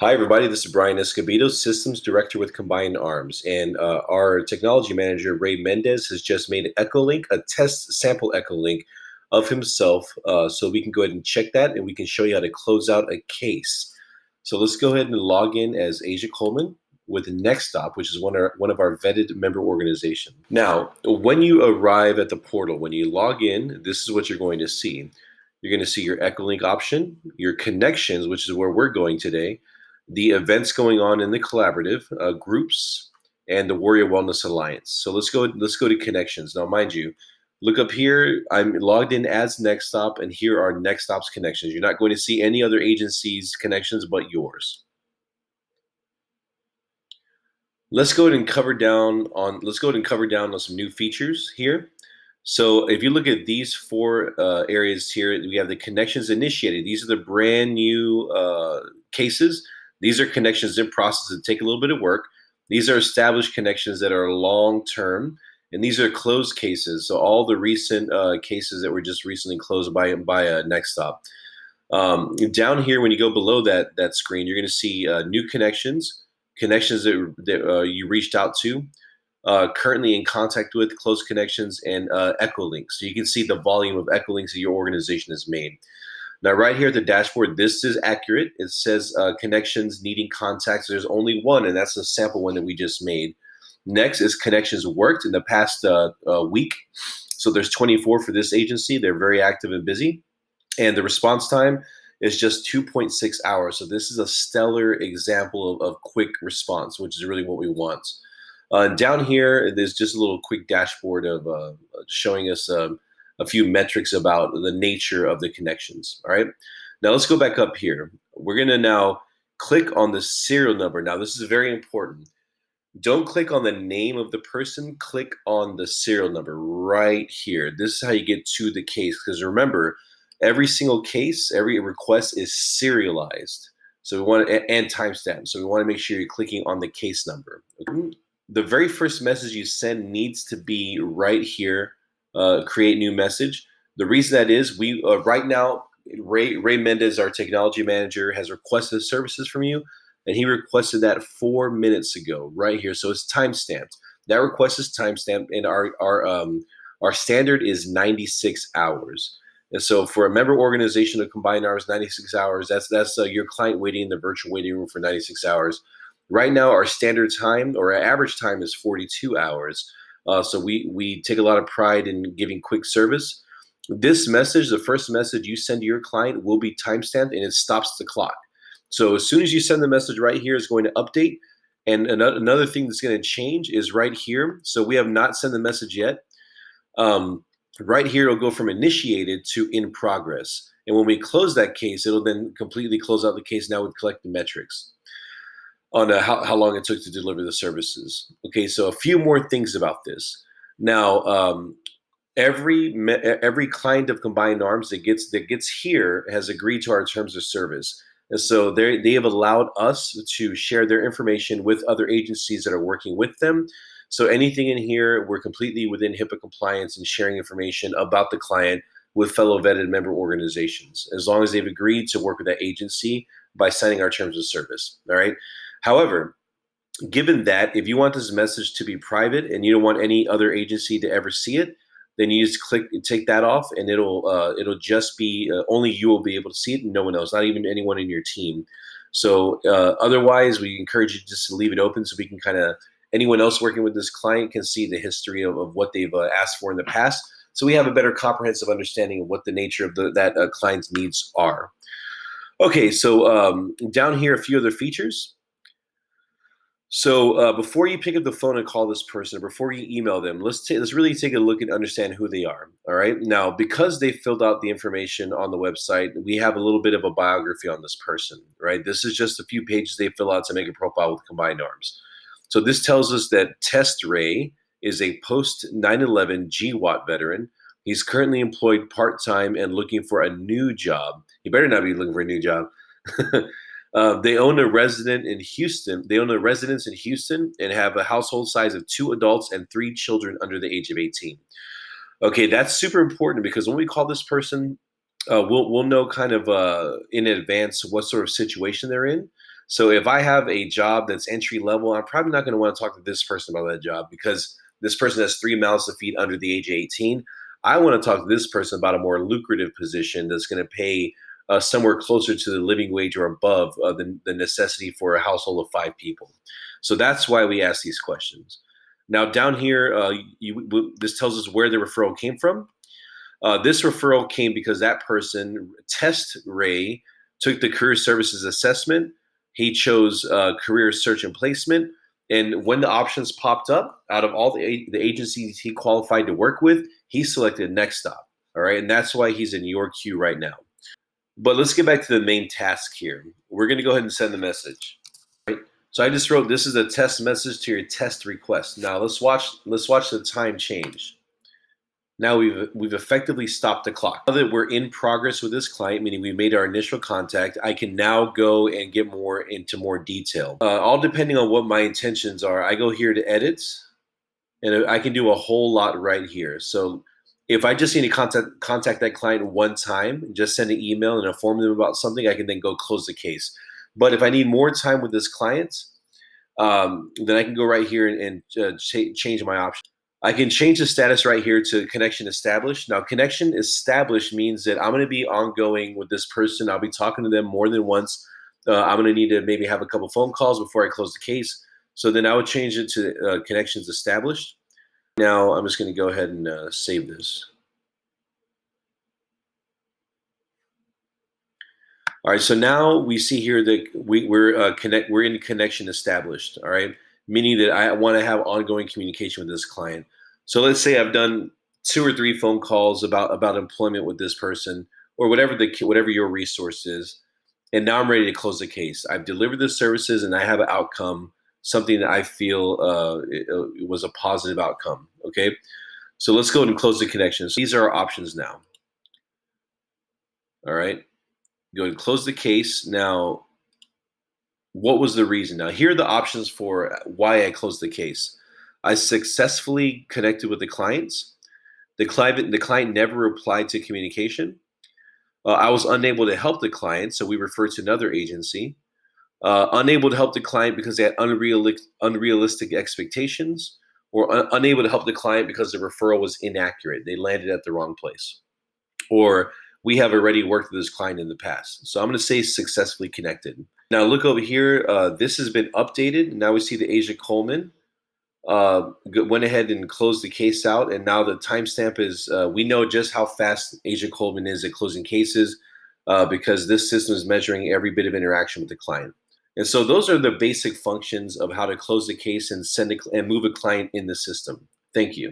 Hi, everybody. This is Brian Escobedo, Systems Director with Combined Arms. And our technology manager, Ray Mendez, has just made an Echo Link, a test sample Echo Link of himself. So we can go ahead and check that and we can show you how to close out a case. So let's go ahead and log in as Asia Coleman with Next Stop, which is one of our vetted member organizations. Now, when you arrive at the portal, when you log in, this is what you're going to see. You're going to see your Echo Link option, your connections, which is where we're going today, the events going on in the collaborative groups, and the Warrior Wellness Alliance. So let's go to connections. Now, mind you, look up here. I'm logged in as Next Stop, and here are Next Stop's connections. You're not going to see any other agency's connections but yours. Let's go ahead and cover down on some new features here. So if you look at these four areas here, we have the connections initiated. These are the brand new cases. These are connections in process that take a little bit of work. These are established connections that are long-term, and these are closed cases. So all the recent cases that were just recently closed by Next Stop. Down here, when you go below that screen, you're going to see new connections that you reached out to, currently in contact with, close connections, and Echo Links. So you can see the volume of Echo Links that your organization has made. Now, right here at the dashboard, this is accurate. It says connections needing contacts. There's only one, and that's the sample one that we just made. Next is connections worked in the past week. So there's 24 for this agency. They're very active and busy. And the response time is just 2.6 hours. So this is a stellar example of quick response, which is really what we want. Down here, there's just a little quick dashboard of showing us a few metrics about the nature of the connections. All right. Now let's go back up here. We're going to now click on the serial number. Now this is very important. Don't click on the name of the person. Click on the serial number right here. This is how you get to the case. Because remember, every single case, every request is serialized. So we want to, and timestamp. So we want to make sure you're clicking on the case number. Okay? The very first message you send needs to be right here. Create new message. The reason that is, we right now, Ray Mendez, our technology manager, has requested services from you, and he requested that 4 minutes ago, right here. So it's timestamped. That request is timestamped, and our standard is 96 hours. And so for a member organization to combine hours, 96 hours, that's your client waiting in the virtual waiting room for 96 hours. Right now, our standard time or our average time is 42 hours. So we take a lot of pride in giving quick service. This message, the first message you send to your client, will be timestamped, and it stops the clock. So as soon as you send the message right here, it's going to update. And another thing that's going to change is right here. So we have not sent the message yet. Right here, it'll go from initiated to in progress. And when we close that case, it'll then completely close out the case now with collected metrics on how long it took to deliver the services. Okay, so a few more things about this. Now, every client of Combined Arms that gets here has agreed to our terms of service. And so they have allowed us to share their information with other agencies that are working with them. So anything in here, we're completely within HIPAA compliance and sharing information about the client with fellow vetted member organizations, as long as they've agreed to work with that agency by signing our terms of service. All right. However, given that, if you want this message to be private and you don't want any other agency to ever see it, then you just take that off, and it'll just be only you will be able to see it, and no one else, not even anyone in your team. So otherwise, we encourage you just to leave it open so we can anyone else working with this client can see the history of what they've asked for in the past. So we have a better comprehensive understanding of what the nature of that client's needs are. Okay, so down here, a few other features. So before you pick up the phone and call this person, or before you email them, let's really take a look and understand who they are. All right. Now, because they filled out the information on the website, we have a little bit of a biography on this person. Right. This is just a few pages they fill out to make a profile with Combined Arms. So this tells us that Test Ray is a post 9/11 GWAT veteran. He's currently employed part-time and looking for a new job. He better not be looking for a new job. They own a residence in Houston. They own a residence in Houston and have a household size of 2 adults and 3 children under the age of 18. Okay, that's super important because when we call this person, we'll know kind of in advance what sort of situation they're in. So if I have a job that's entry level, I'm probably not going to want to talk to this person about that job because this person has 3 mouths to feed under the age of 18. I want to talk to this person about a more lucrative position that's going to pay somewhere closer to the living wage or above the necessity for a household of 5 people. So that's why we ask these questions. Now, down here, this tells us where the referral came from. This referral came because that person, Test Ray, took the career services assessment. He chose career search and placement. And when the options popped up, out of all the agencies he qualified to work with, he selected Next Stop. All right. And that's why he's in your queue right now. But let's get back to the main task here. We're going to go ahead and send the message. Right? So I just wrote, this is a test message to your test request. Now let's watch the time change. Now we've effectively stopped the clock. Now that we're in progress with this client, meaning we made our initial contact, I can now go and get more into more detail. All depending on what my intentions are. I go here to edits, and I can do a whole lot right here. So if I just need to contact that client one time, just send an email and inform them about something, I can then go close the case. But if I need more time with this client, then I can go right here and change my option. I can change the status right here to connection established. Now, connection established means that I'm going to be ongoing with this person. I'll be talking to them more than once. I'm going to need to maybe have a couple phone calls before I close the case. So then I would change it to connections established. Now I'm just going to go ahead and save this. All right, so now we see here that we're in connection established. All right, meaning that I want to have ongoing communication with this client. So let's say I've done 2 or 3 phone calls about employment with this person or whatever your resource is, and now I'm ready to close the case. I've delivered the services and I have an outcome, something that I feel it was a positive outcome. Okay, so let's go ahead and close the connection. So these are our options now. All right. Go ahead and close the case. Now, what was the reason? Now, here are the options for why I closed the case. I successfully connected with the clients. The client never replied to communication. I was unable to help the client, so we referred to another agency. Unable to help the client because they had unrealistic expectations, or unable to help the client because the referral was inaccurate. They landed at the wrong place. Or we have already worked with this client in the past. So I'm going to say successfully connected. Now look over here. This has been updated. Now we see the Asia Coleman went ahead and closed the case out. And now the timestamp is, we know just how fast Asia Coleman is at closing cases because this system is measuring every bit of interaction with the client. And so those are the basic functions of how to close the case and and move a client in the system. Thank you.